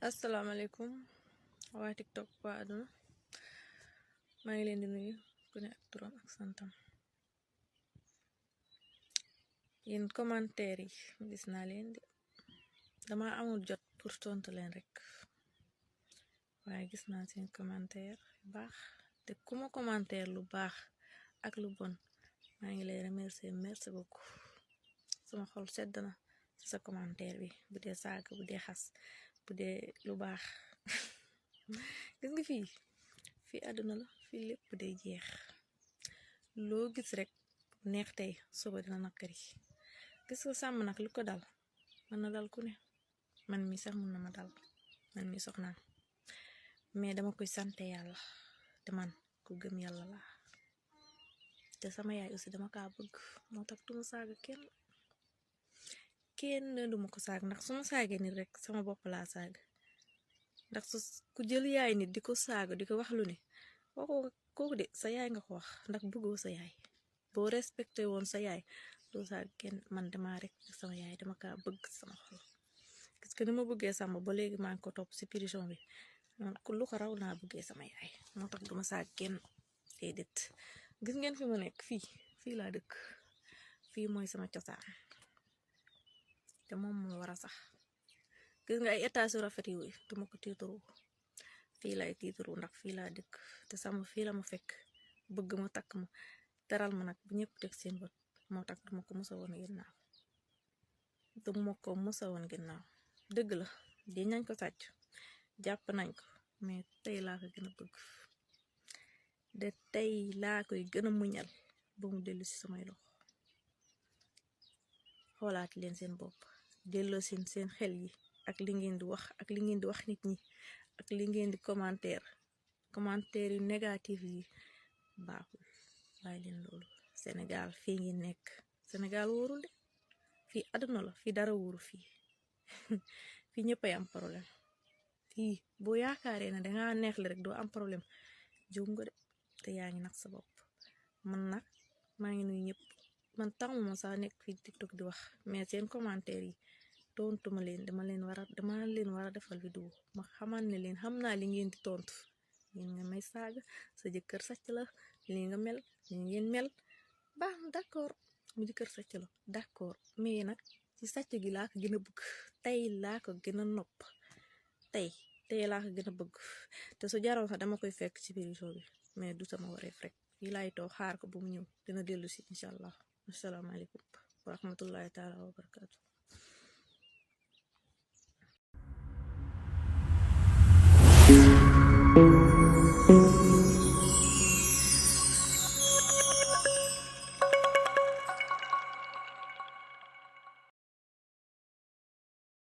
asalaamaaleykum waa TikTok waa àdduna maa ngi leen di nuyu ku ne ak turam ak santam. yéen commentaire yi gis naa leen de dama amul jot pour tontu leen rek waaye gis naa seen commentaire baax te ku ma commentaire lu baax ak lu bon maa ngi lay remercier merci beaucoup. sama xol sedd na ci sa commentaire bi, bu dee saaga bu dee xas bu dee lu baax gis nga fii àdduna la, fii lépp day jeex. loo gis rek neex tey suba dina nakari. gis nga sàmm nag lu ko dal mën na dal ku ne, man mi sax mën na ma dal, man mi soxnaam, mais dama koy sante yàlla te man ku gëm yàlla la te sama yaay aussi dama kaa bëgg, moo tax duma saaga kenn duma ko saag, ndax su ma saagee nit rek sama bopp laa saaga. ndax ku jël yaay nit di ko saaga di ko wax lu ne waxoo kooku de sa yaay nga ko wax, ndax bëggoo sa yaay. boo respecté woon sa yaay doo saaga kenn. man dama rek sama yaay dama kaa bëgg sama xol. gis que ni ma bëggee sama ba léegi maa ngi ko topp si prison bi, lu ko raw naa bëggee sama yaay, moo tax duma saaga kenn déedéet. gis ngeen fi ma nekk fii laa dëkk, fii mooy sama cosaan te moom moo war a sax. gis nga ay état su rafet yi duma ko tiitaru, fii lay tiitaru ndax fii laa dëkk te sama fii la ma fekk bëgg ma takk ma teral ma nag bu ñëpp teg seen bët, moo tax duma ko mësa woon ginnaaw. dëgg la di nañ ko sàcc jàpp nañ ko, mais tey laa ko gën a bëgg de tey laa koy gën a muñal ba mu dellu si samay loxo. xoolaat leen seen bopp, delloo seen xel yi ak li ngeen di wax ak li ngeen di wax nit ñi ak li ngeen di commentaire yu négatif yi baaxul. bàyyi leen loolu. Sénégal fii ngi nekk, Sénégal wóorul de, fii àdduna la, fii dara wóoru fii ñëppay am problème. fii boo yaakaaree ne danga neexle rek doo am problème, juum nga de te yaa ngi nax sa bopp. man nag maa ngi nuyu ñëpp, man tamu ma saa nekk fii TikTok di wax, mais seen commentaire yi tontu ma leen, dama leen war a defal vidéo ma xamal ne leen xam naa li ngeen di tontu. ngeen nga may saaga sa jëkkër sàcc la, li nga mel li ngeen mel baax na d'accord, mu jëkkër sàcc la d'accord, mais nag ci sàcc gi laa ko gën a bëgg, tey laa ko gën a nopp, tey laa ko gën a bëgg. te su jaroon sax dama koy fekk ci biir show bi, mais du sama wareef rek. fii laay toog xaar ko bu mu ñëw, dina dellu si incha allah. asalaamaaleykum wa rahmatullahi taala wa barakatu.